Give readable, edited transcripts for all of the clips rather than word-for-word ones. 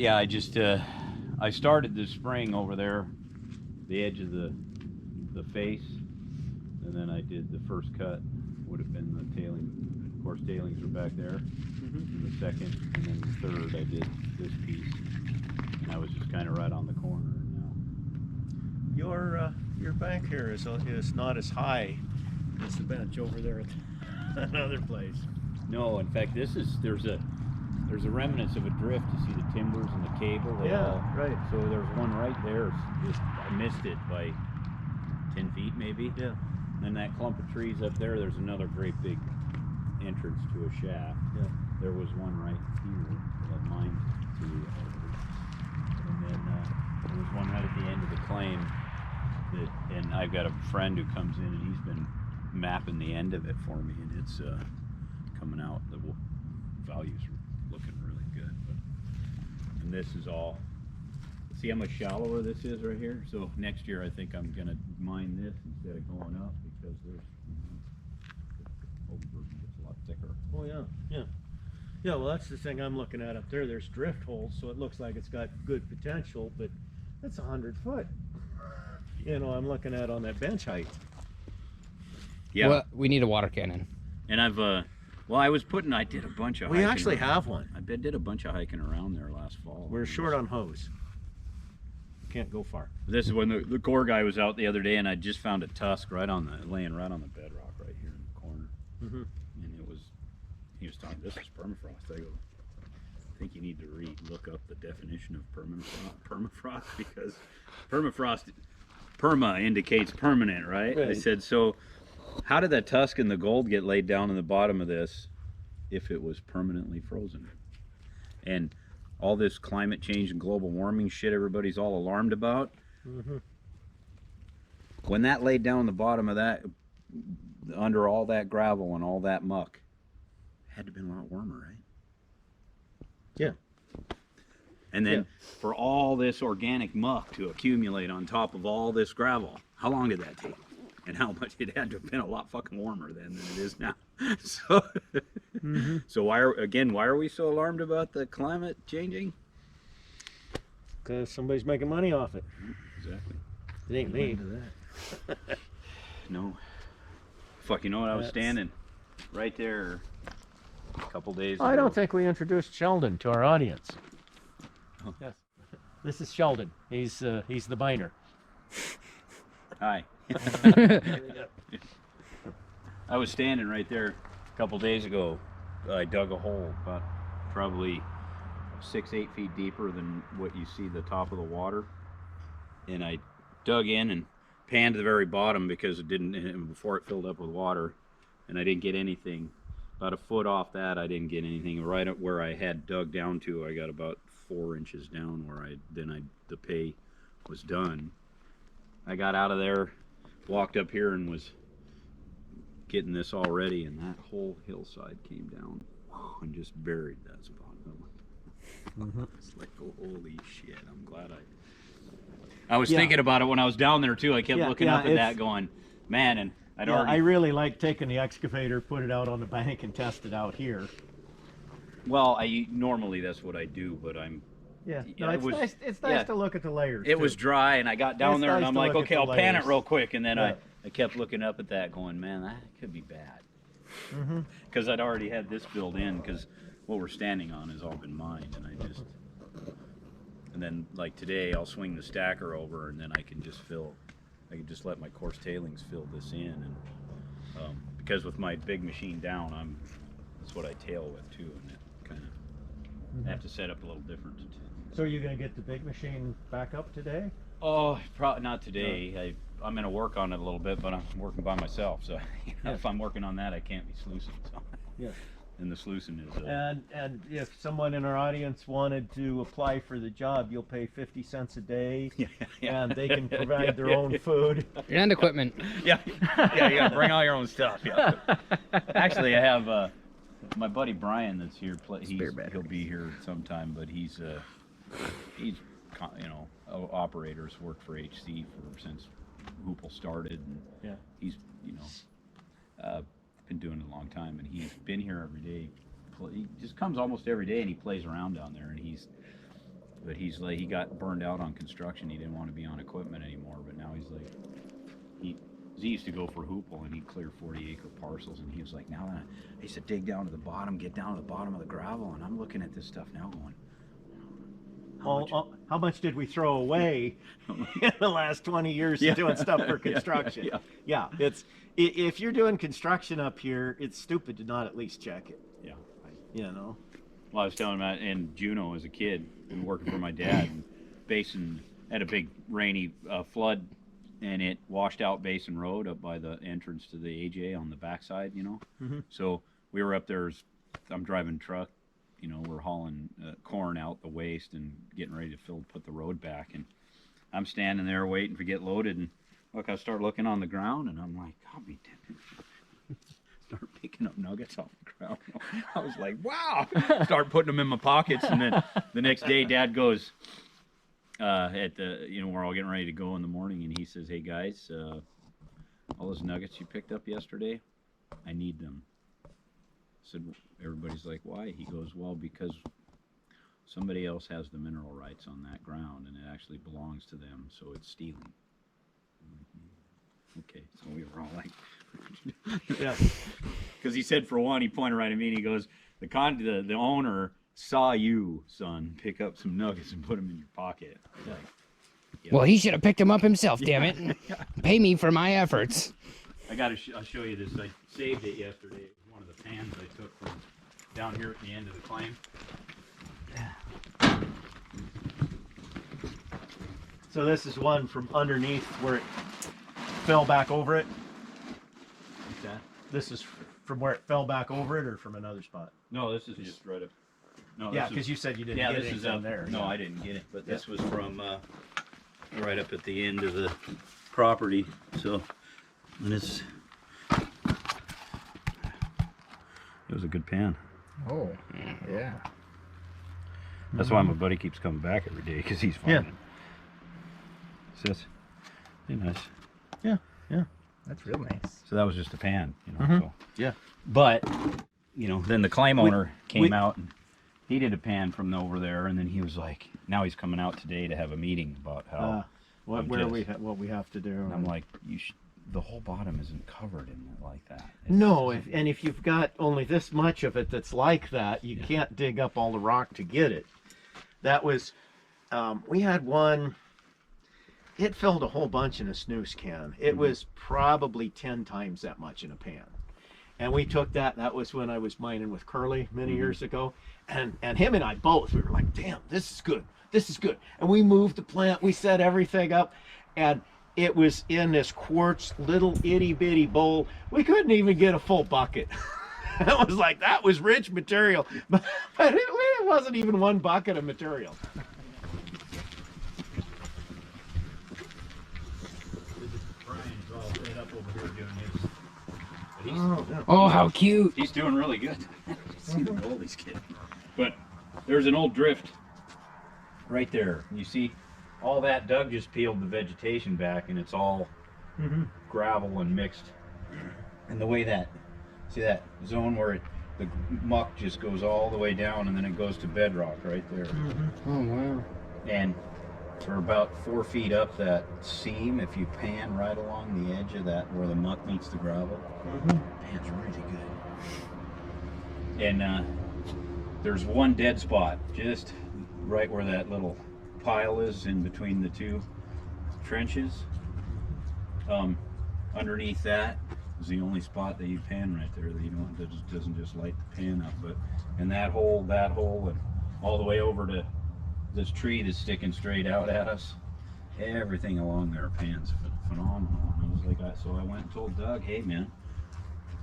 Yeah, I started this spring over there, the edge of the face, and then I did the first cut. Would have been the tailing. Of course, tailings are back there. And the second, and then the third, I did this piece, and I was just kind of right on the corner now. Your bank here is not as high as the bench over there at another place. No, in fact, there's a remnants of a drift. You see the timbers and the cable. Right. So there's one right there. I missed it by 10 feet maybe. Yeah. And then that clump of trees up there. There's another great big entrance to a shaft. Yeah. There was one right here that mined through, and then there was one right at the end of the claim. And I've got a friend who comes in and he's been mapping the end of it for me, and it's coming out. The values are looking really good. And this is all. See how much shallower this is right here? So next year I think I'm gonna mine this instead of going up because there's overburden gets a lot thicker. Oh yeah, yeah. Yeah, well that's the thing I'm looking at up there. There's drift holes, so it looks like it's got good potential, but that's 100 foot. You know, I'm looking at on that bench height. Yeah. Well, we need a water cannon. And I've well, I did a bunch of We hiking. actually have one. I did a bunch of hiking around there last fall. We're short on hose. Can't go far. This is when the core guy was out the other day, and I just found a tusk laying right on the bedrock right here in the corner. Mm-hmm. And he was talking, this is permafrost. I go, I think you need to look up the definition of permafrost because perma indicates permanent, right? I said, so how did that tusk and the gold get laid down in the bottom of this if it was permanently frozen? And all this climate change and global warming shit everybody's all alarmed about. Mm-hmm. When that laid down the bottom of that, under all that gravel and all that muck, had to have been a lot warmer, right? Yeah. And then for all this organic muck to accumulate on top of all this gravel, how long did that take? And how much it had to have been a lot fucking warmer then than it is now. So, so why are we so alarmed about the climate changing? Because somebody's making money off it. Exactly. It ain't me. No. Fuck, you know what? I was standing right there a couple days ago. I don't think we introduced Sheldon to our audience. Oh. Yes. This is Sheldon. He's the miner. Hi. I was standing right there a couple days ago. I dug a hole about probably 6-8 feet deeper than what you see the top of the water, and I dug in and panned to the very bottom because it didn't before it filled up with water, and I didn't get anything. About a foot off that, I didn't get anything. Right at where I had dug down to, I got about 4 inches down where the pay was done. I got out of there, walked up here, and was getting this all ready, and that whole hillside came down and just buried that spot. It's like, oh, holy shit! I'm glad I was thinking about it when I was down there too. I kept looking up at that, going, man, and I really like taking the excavator, put it out on the bank, and test it out here. Well, normally that's what I do, but It's nice to look at the layers. It was dry, and I got down there, and I'm like, okay, I'll pan it real quick, and then Yeah. I kept looking up at that, going, man, that could be bad, because I'd already had this built in, because what we're standing on has all been mined, and then like today, I'll swing the stacker over, and then I can just let my coarse tailings fill this in, and because with my big machine down, that's what I tail with too, and it kind of I have to set up a little different. So you're going to get the big machine back up today? Oh, probably not today. I'm going to work on it a little bit, but I'm working by myself, so if I'm working on that, I can't be sluicing. So. Yeah. And the sluicing is. And if someone in our audience wanted to apply for the job, you'll pay 50 cents a day, and they can provide their own food and equipment. Yeah, you got to bring all your own stuff. Yeah. Actually, I have my buddy Brian that's here. He'll be here sometime, but he's operators worked for HC since Hoople started, and he's been doing it a long time, and he's been here every day. He just comes almost every day, and he plays around down there, and But he's like, he got burned out on construction. He didn't want to be on equipment anymore. But now he's like, he used to go for hoople and he'd clear 40-acre parcels. And he was like, now I used to dig down to the bottom, get down to the bottom of the gravel. And I'm looking at this stuff now going, how much did we throw away in the last 20 years doing stuff for construction? Yeah, it's if you're doing construction up here, it's stupid to not at least check it. Yeah. You know. Well, I was telling him that in Juneau as a kid, and working for my dad, and Basin had a big rainy flood, and it washed out Basin Road up by the entrance to the AJ on the backside, you know. So we were up there. I'm driving truck, you know, we're hauling corn out the waste and getting ready to put the road back, and I'm standing there waiting to get loaded, and look, I start looking on the ground, and I'm like, God be damned. Start picking up nuggets off the ground. I was like, wow. Start putting them in my pockets, and then the next day, Dad goes at the, you know, we're all getting ready to go in the morning, and he says, hey guys, all those nuggets you picked up yesterday, I need them. I said, everybody's like, why? He goes, well, because somebody else has the mineral rights on that ground, and it actually belongs to them, so it's stealing. Okay, so we were all like, yeah, because he said, for one, he pointed right at me and he goes, the owner saw you, son, pick up some nuggets and put them in your pocket. Like, yeah. Well, he should have picked them up himself, damn it. Pay me for my efforts. I'll show you this. I saved it yesterday. It was one of the pans I took from down here at the end of the claim. So this is one from underneath where it fell back over it. What's that? This is from where it fell back over it, or from another spot? No, this is just right up. No, yeah, because you said you didn't get this it is down there. No, I didn't get it, but this was from right up at the end of the property. So, and it was a good pan. Oh, yeah. That's why my buddy keeps coming back every day, because he's finding it. So that's nice. Yeah, yeah. That's real nice. So that was just a pan, you know. So. Yeah. But, you know, then the claim owner came out and he did a pan from over there, and then he was like, now he's coming out today to have a meeting about how what we have to do. And I'm like, the whole bottom isn't covered in it like that. No, if you've got only this much of it that's like that, you can't dig up all the rock to get it. That was, we had one. It filled a whole bunch in a snooze can. It was probably 10 times that much in a pan. And we took that. That was when I was mining with Curly many years ago. And him and I both, we were like, damn, this is good. This is good. And we moved the plant. We set everything up. And it was in this quartz little itty bitty bowl. We couldn't even get a full bucket. It was like, that was rich material. But it wasn't even one bucket of material. Oh, how cute. He's doing really good. See the old he's getting. But there's an old drift right there. You see, all that Doug just peeled the vegetation back, and it's all gravel and mixed. And the way see that zone where the muck just goes all the way down, and then it goes to bedrock right there. Oh, wow. And for about 4 feet up that seam, if you pan right along the edge of that where the muck meets the gravel, pan's really good. And there's one dead spot just right where that little pile is in between the two trenches. Underneath that is the only spot that you pan right there that you don't, that just doesn't just light the pan up. But and that hole, and all the way over to this tree that's sticking straight out at us, everything along there pans phenomenal. And I was like, so I went and told Doug, hey man,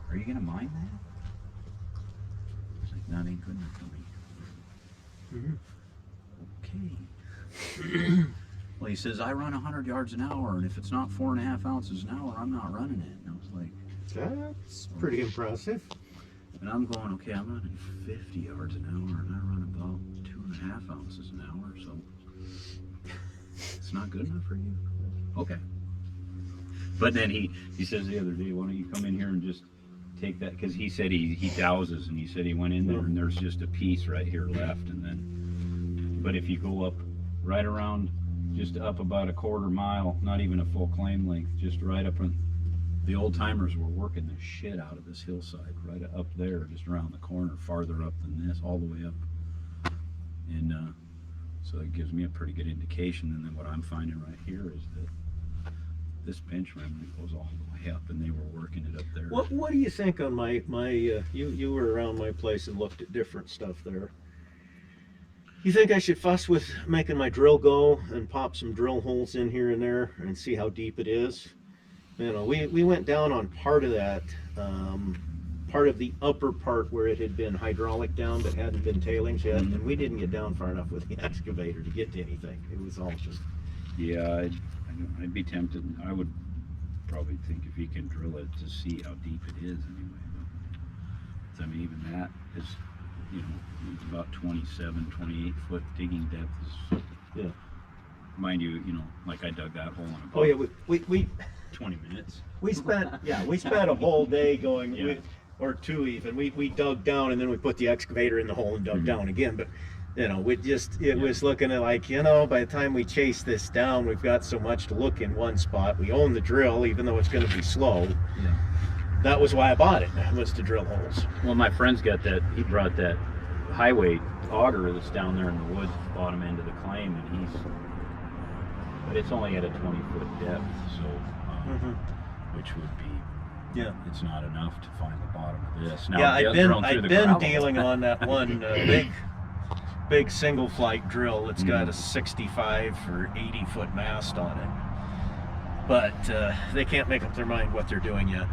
are you gonna mine that? He's like, that ain't good enough for me. Okay. Well, he says, I run 100 yards an hour, and if it's not 4.5 ounces an hour, I'm not running it. And I was like, that's pretty impressive. And I'm going, okay, I'm running 50 yards an hour, and I run about 2.5 ounces an hour, so it's not good enough for you. Okay. But then he says the other day, why don't you come in here and just take that, because he said he dowses, and he said he went in there and there's just a piece right here left, and then, but if you go up right around, just up about a quarter mile, not even a full claim length, just right up on. The old timers were working the shit out of this hillside, right up there, just around the corner, farther up than this, all the way up. And so it gives me a pretty good indication. And then what I'm finding right here is that this bench remnant goes all the way up, and they were working it up there. What do you think on my you were around my place and looked at different stuff there. You think I should fuss with making my drill go and pop some drill holes in here and there and see how deep it is? You know, we went down on part of that, part of the upper part where it had been hydraulic down but hadn't been tailings yet, and we didn't get down far enough with the excavator to get to anything. It was all just... Yeah, I'd be tempted. I would probably think if you can drill it to see how deep it is anyway. But, I mean, even that is, you know, it's about 27, 28 foot digging depth. Is, yeah. Mind you, you know, like I dug that hole in about Oh yeah, we 20 minutes. we spent a whole day going, Yeah. or two even. We dug down and then we put the excavator in the hole and dug down again. But you know, it was looking at like, you know, by the time we chase this down, we've got so much to look in one spot. We own the drill, even though it's going to be slow. Yeah. That was why I bought it, was to drill holes. Well, my friend's got that. He brought that highway auger that's down there in the woods, bottom end of the claim, and but it's only at a 20-foot depth, so which would be, it's not enough to find the bottom of this. Now, yeah, I've been dealing on that one big single flight drill. It's got a 65 or 80 foot mast on it, but they can't make up their mind what they're doing yet.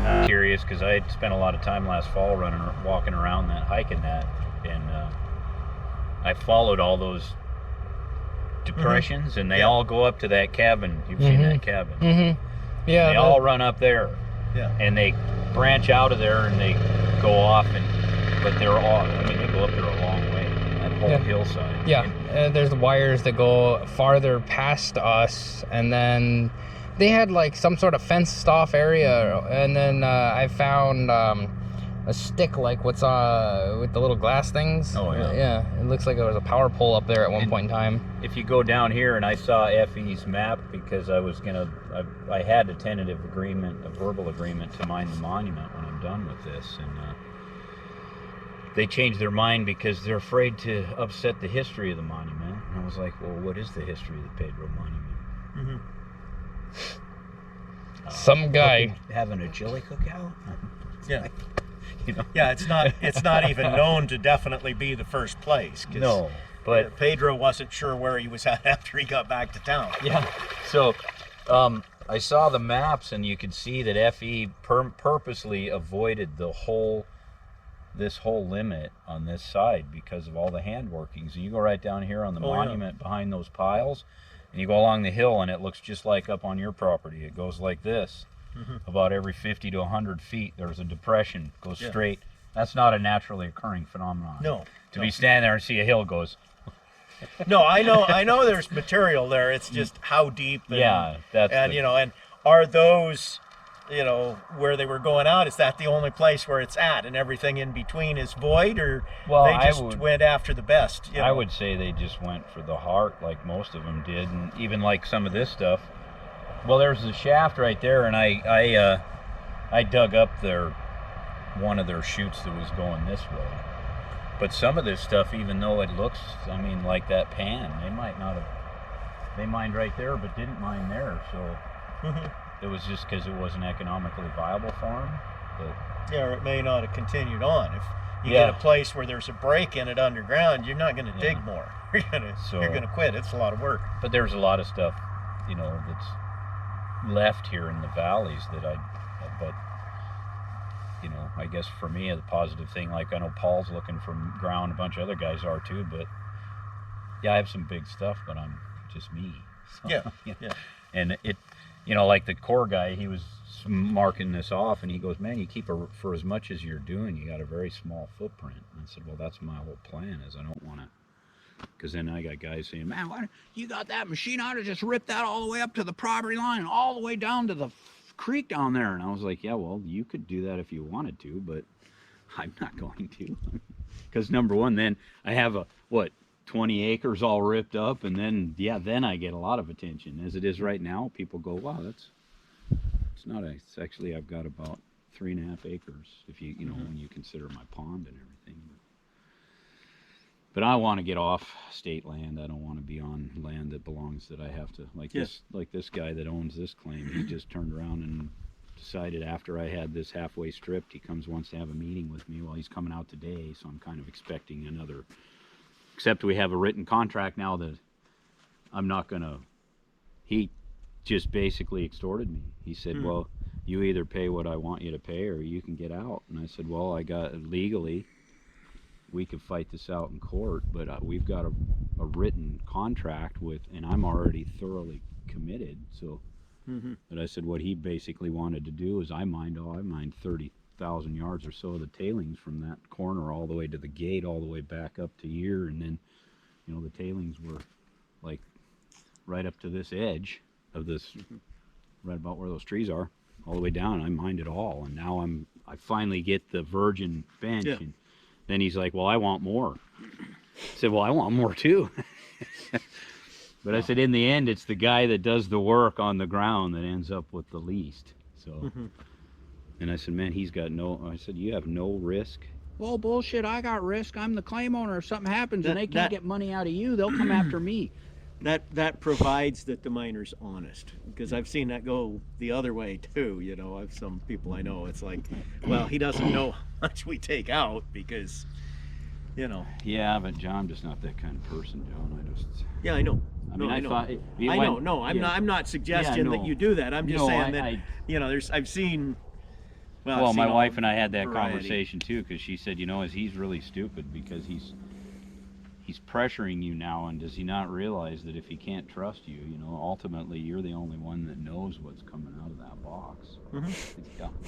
I'm curious because I spent a lot of time last fall walking around that, hiking that, and I followed all those depressions, and they all go up to that cabin. You've seen that cabin. Yeah. They all run up there. Yeah. And they branch out of there and they go off, but they're all, I mean, they go up there a long way, that whole hillside. Yeah, there's wires that go farther past us, and then they had like some sort of fenced off area, and then I found a stick like what's with the little glass things. Oh yeah. Yeah, it looks like there was a power pole up there at one point in time. If you go down here, and I saw FE's map because I had a tentative agreement, a verbal agreement to mine the monument when I'm done with this, and they changed their mind because they're afraid to upset the history of the monument. And I was like, well, what is the history of the Pedro Monument? Some guy having a chili cookout. Yeah. You know? Yeah, it's not even known to definitely be the first place. No, but Pedro wasn't sure where he was at after he got back to town. Yeah. So I saw the maps, and you could see that FE purposely avoided this whole limit on this side because of all the hand workings. And you go right down here on the monument behind those piles, and you go along the hill, and it looks just like up on your property. It goes like this. About every 50 to 100 feet, there's a depression, goes straight. That's not a naturally occurring phenomenon. No. To be standing there and see a hill goes. No, I know there's material there. It's just how deep. And, you know, and are those, you know, where they were going out, is that the only place where it's at, and everything in between is void, or they just went after the best? You know? I would say they just went for the heart, like most of them did, and even like some of this stuff. Well, there's the shaft right there, and I dug up one of their chutes that was going this way. But some of this stuff, even though it looks, I mean, like that pan, they might not have. They mined right there, but didn't mine there, so it was just because it wasn't economically viable for them. But yeah, or it may not have continued on. If you get a place where there's a break in it underground, you're not going to dig more. You're going to quit. It's a lot of work. But there's a lot of stuff, you know, that's left here in the valleys but you know, I guess for me, a positive thing, like I know Paul's looking for ground, a bunch of other guys are too, but yeah, I have some big stuff, but I'm just me. So, yeah. And it, you know, like the core guy, he was marking this off, and he goes, man, you keep for as much as you're doing, you got a very small footprint. And I said, well, that's my whole plan, is I don't want to. Because then I got guys saying, man, why you got that machine? I ought to just rip that all the way up to the property line, all the way down to the creek down there. And I was like, yeah, well, you could do that if you wanted to, but I'm not going to. Because number one, then I have a, 20 acres all ripped up, and then then I get a lot of attention. As it is right now, people go, wow, it's not it's actually, I've got about 3.5 acres if you know when you consider my pond and everything. But I want to get off state land. I don't want to be on land that belongs, that I have to, like this guy that owns this claim. He just turned around and decided, after I had this halfway stripped, he wants to have a meeting with me. Well, he's coming out today, so I'm kind of expecting another, except we have a written contract now that I'm not gonna, he just basically extorted me. He said, well, you either pay what I want you to pay or you can get out. And I said, well, I got, legally, we could fight this out in court, but we've got a written contract with, and I'm already thoroughly committed. So, but I said, what he basically wanted to do is I mined 30,000 yards or so of the tailings from that corner all the way to the gate, all the way back up to here. And then, you know, the tailings were like right up to this edge of this, right about where those trees are, all the way down. I mined it all. And now I finally get the virgin bench. Yeah. And then he's like, well, I want more. I said, well, I want more too. But I said, in the end, it's the guy that does the work on the ground that ends up with the least. So, and I said, man, he's got I said, you have no risk. Well, bullshit, I got risk. I'm the claim owner. If something happens and they can't get money out of you, they'll come after me. That provides that the miner's honest, because I've seen that go the other way too. You know, I've some people I know, it's like, well, he doesn't know how much we take out because, you know. Yeah, but John, I'm just not that kind of person, John. Yeah, I know. I mean, I thought. I know. No, I'm not suggesting that you do that. I'm just saying that you know, I've seen. Well, my wife and I had that conversation too, because she said, you know, he's really stupid because he's pressuring you now, and does he not realize that if he can't trust you, you know, ultimately you're the only one that knows what's coming out of that box.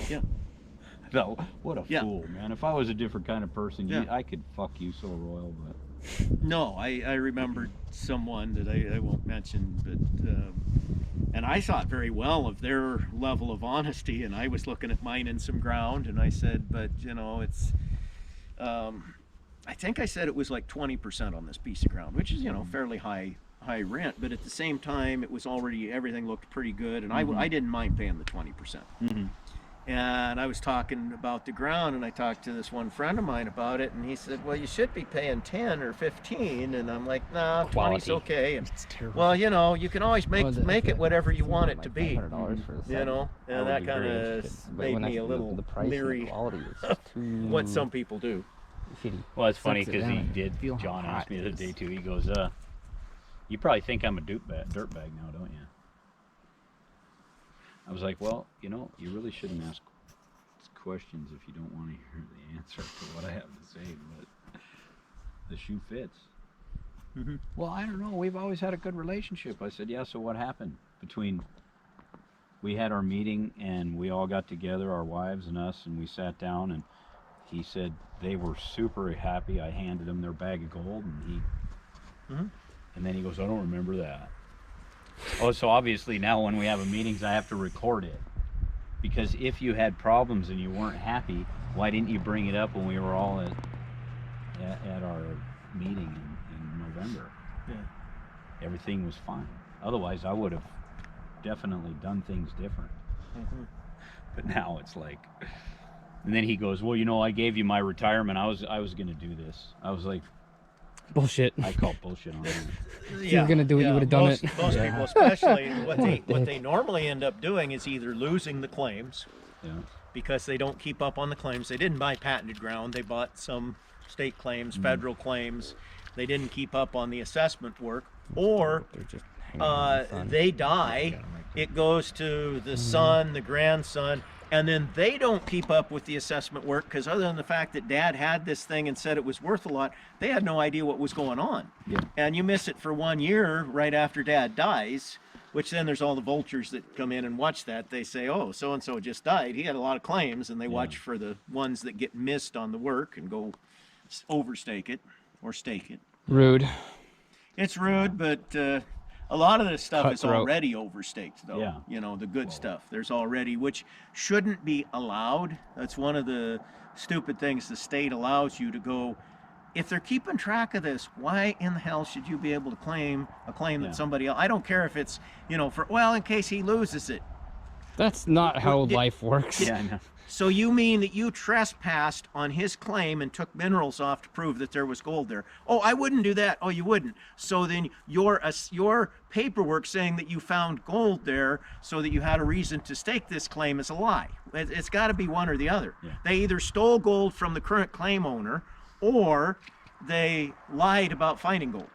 Yeah. No, what a fool, man. If I was a different kind of person, I could fuck you so royal, but. No, I remember someone that I won't mention, but and I thought very well of their level of honesty, and I was looking at mine in some ground, and I said, but you know, it's I think I said it was like 20% on this piece of ground, which is, you know, fairly high rent, but at the same time it was already, everything looked pretty good, and I didn't mind paying the 20%. And I was talking about the ground, and I talked to this one friend of mine about it, and he said, well, you should be paying 10 or 15, and I'm like, nah, 20's okay. And, well, you know, you can always make it whatever you want it to be, you know, and that kind of made me a little leery of what some people do. Well, it's funny because John asked me the other day too, he goes, you probably think I'm a dirtbag now, don't you? I was like, well, you know, you really shouldn't ask questions if you don't want to hear the answer to what I have to say, but the shoe fits. Well, I don't know. We've always had a good relationship. I said, yeah, so what happened we had our meeting and we all got together, our wives and us, and we sat down, and he said they were super happy. I handed them their bag of gold, and and then he goes, I don't remember that. Oh, so obviously now when we have a meetings, I have to record it. Because if you had problems and you weren't happy, why didn't you bring it up when we were all at our meeting in November? Yeah. Everything was fine. Otherwise, I would have definitely done things different. But now it's like, and then he goes, well, you know, I gave you my retirement. I was going to do this. I was like, bullshit. I call bullshit on that. If you were gonna do it, you would have done it. Most people, especially what they normally end up doing is either losing the claims, because they don't keep up on the claims. They didn't buy patented ground. They bought some state claims, federal claims. They didn't keep up on the assessment work, or they die. It goes to the son, the grandson, and then they don't keep up with the assessment work, because other than the fact that dad had this thing and said it was worth a lot, they had no idea what was going on. And you miss it for 1 year right after dad dies, which then there's all the vultures that come in and watch that. They say, oh, so-and-so just died. He had a lot of claims, and they watch for the ones that get missed on the work and go overstake it or stake it. Rude. It's rude, but a lot of this stuff is Cutthroat. already overstaked, though. You know, the good stuff. There's already, which shouldn't be allowed. That's one of the stupid things the state allows you to go if they're keeping track of this, why in the hell should you be able to claim a claim that somebody else? I don't care if it's, you know, for, well, in case he loses it. That's not how life works. Yeah, I know. So you mean that you trespassed on his claim and took minerals off to prove that there was gold there? Oh, I wouldn't do that. Oh, you wouldn't. So then your paperwork saying that you found gold there so that you had a reason to stake this claim is a lie. It's got to be one or the other. Yeah. They either stole gold from the current claim owner or they lied about finding gold.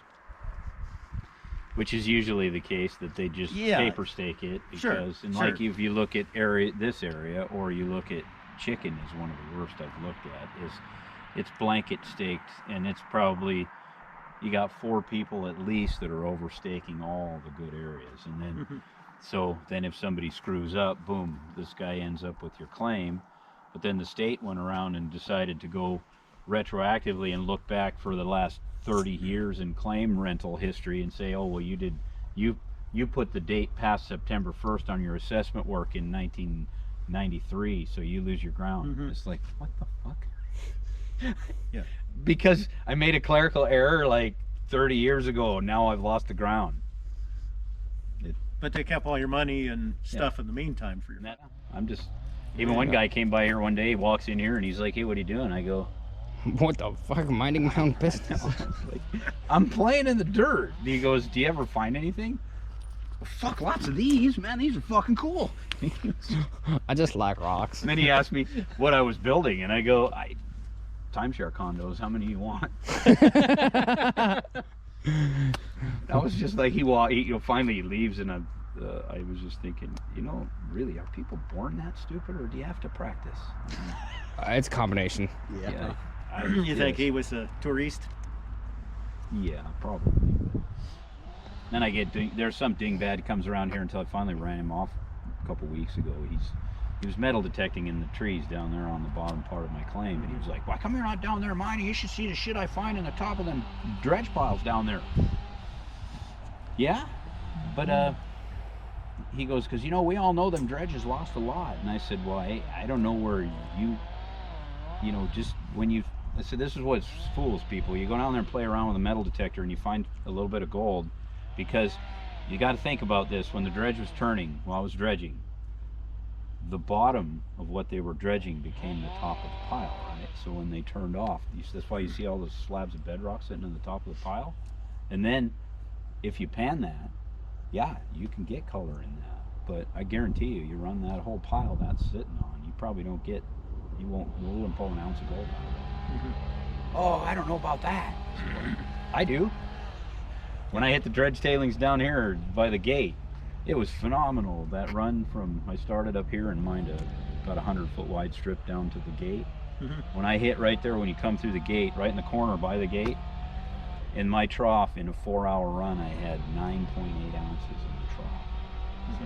Which is usually the case, that they just paper stake it because, like if you look at this area, or you look at chicken is one of the worst I've looked at, is it's blanket staked, and it's probably, you got 4 people at least that are overstaking all the good areas, and then so then if somebody screws up, boom, this guy ends up with your claim. But then the state went around and decided to go retroactively and look back for the last 30 years in claim rental history and say, oh, well, you put the date past September 1st on your assessment work in 1993, so you lose your ground. It's like, what the fuck? Yeah. Because I made a clerical error like 30 years ago, now I've lost the ground. But they kept all your money and stuff in the meantime for you. I'm just, even one guy came by here one day, he walks in here and he's like, hey, what are you doing? I go, what the fuck, minding my own business? I'm playing in the dirt. He goes, do you ever find anything? Well, fuck, lots of these, man. These are fucking cool. I just like rocks. And then he asked me what I was building, and I go, timeshare condos. How many do you want? That was just like finally he leaves, and I was just thinking, really, are people born that stupid, or do you have to practice? It's a combination. Yeah. You think he was a tourist? Yeah, probably. Then I get there's some dingbat comes around here until I finally ran him off a couple weeks ago. He was metal detecting in the trees down there on the bottom part of my claim, and he was like, "Why come you're not down there mining? You should see the shit I find in the top of them dredge piles down there." Yeah, but he goes, "Because we all know them dredges lost a lot." And I said, "Well, I don't know where just when you." I said, this is what fools people. You go down there and play around with a metal detector and you find a little bit of gold, because you got to think about this. When the dredge was turning, while I was dredging, the bottom of what they were dredging became the top of the pile, right? So when they turned off, that's why you see all those slabs of bedrock sitting on the top of the pile. And then if you pan that, yeah, you can get color in that. But I guarantee you run that whole pile that's sitting on, you probably wouldn't pull an ounce of gold out of it. Oh, I don't know about that. I do. When I hit the dredge tailings down here by the gate, it was phenomenal. That run I started up here and mined about 100-foot wide strip down to the gate. When I hit right there, when you come through the gate, right in the corner by the gate, in my trough, in a 4-hour run, I had 9.8 ounces in the trough. So,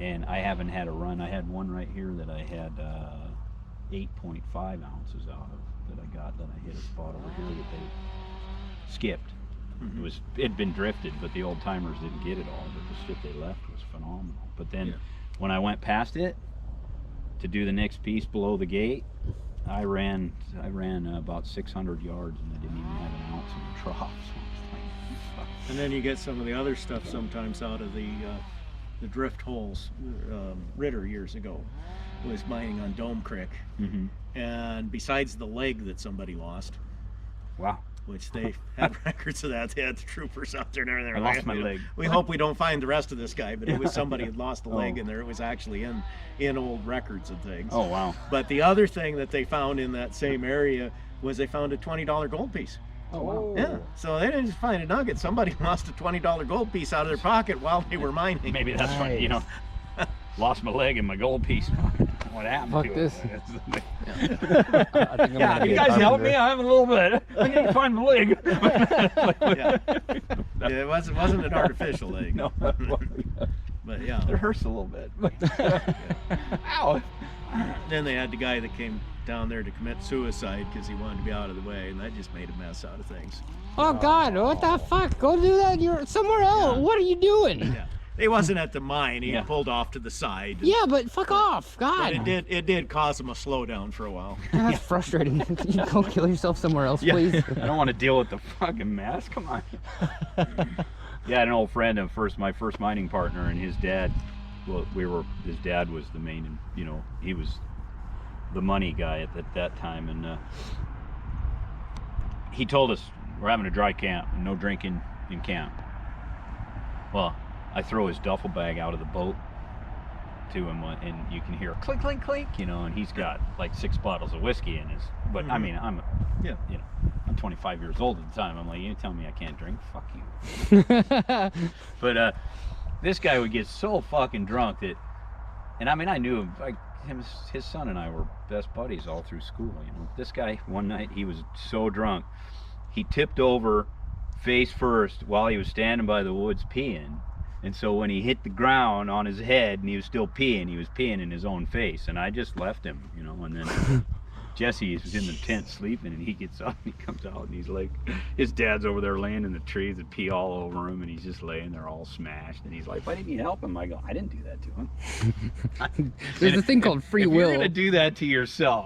and I haven't had a run. I had one right here that I had 8.5 ounces out of, that I hit a spot over here that they skipped. It'd been drifted, but the old timers didn't get it all, but the shit they left was phenomenal. But then when I went past it to do the next piece below the gate, I ran about 600 yards and I didn't even have an ounce in the trough. So I was like, fuck. And then you get some of the other stuff sometimes out of the drift holes. Ritter years ago was mining on Dome Creek, and besides the leg that somebody lost, wow, which they had records of that, they had the troopers out there and everything. I lost my leg. We hope we don't find the rest of this guy, but it was somebody had lost a leg in there. It was actually in old records and things. Oh wow. But the other thing that they found in that same area was they found a $20 gold piece. Oh wow. Yeah, so they didn't just find a nugget. Somebody lost a $20 gold piece out of their pocket while they were mining. Maybe that's right. Lost my leg and my gold piece. What happened Fuck to this. it? I think Yeah, you guys help me. I have a little bit. I need to find my leg. It wasn't an artificial leg. No. But yeah. It hurts a little bit. Ow. Then they had the guy that came down there to commit suicide because he wanted to be out of the way, and that just made a mess out of things. Oh God, what the fuck? Go do that somewhere else. Yeah. What are you doing? Yeah. He wasn't at the mine. He Yeah. pulled off to the side. Yeah, but fuck off. But God. it did cause him a slowdown for a while. That's frustrating. Can you go kill yourself somewhere else, Yeah. please? I don't want to deal with the fucking mess. Come on. Yeah, I had an old friend of my first mining partner, and his dad. Well, his dad was the main, you know, he was the money guy at that time, and he told us we're having a dry camp, no drinking in camp. Well, I throw his duffel bag out of the boat to him, and you can hear clink, clink, clink, you know, and he's got like 6 bottles of whiskey in his. But I mean, I'm 25 years old at the time. I'm like, you tell me I can't drink? Fuck you. But this guy would get so fucking drunk that, and I mean, I knew him. Like his son and I were best buddies all through school. You know, this guy one night he was so drunk, he tipped over face first while he was standing by the woods peeing. And so when he hit the ground on his head and he was still peeing, he was peeing in his own face. And I just left him, you know. And then Jesse was in the tent sleeping, and he gets up and he comes out and he's like, his dad's over there laying in the trees and pee all over him, and he's just laying there all smashed. And he's like, why didn't you help him? I go, I didn't do that to him. There's a thing called free if will. You're gonna do that to yourself.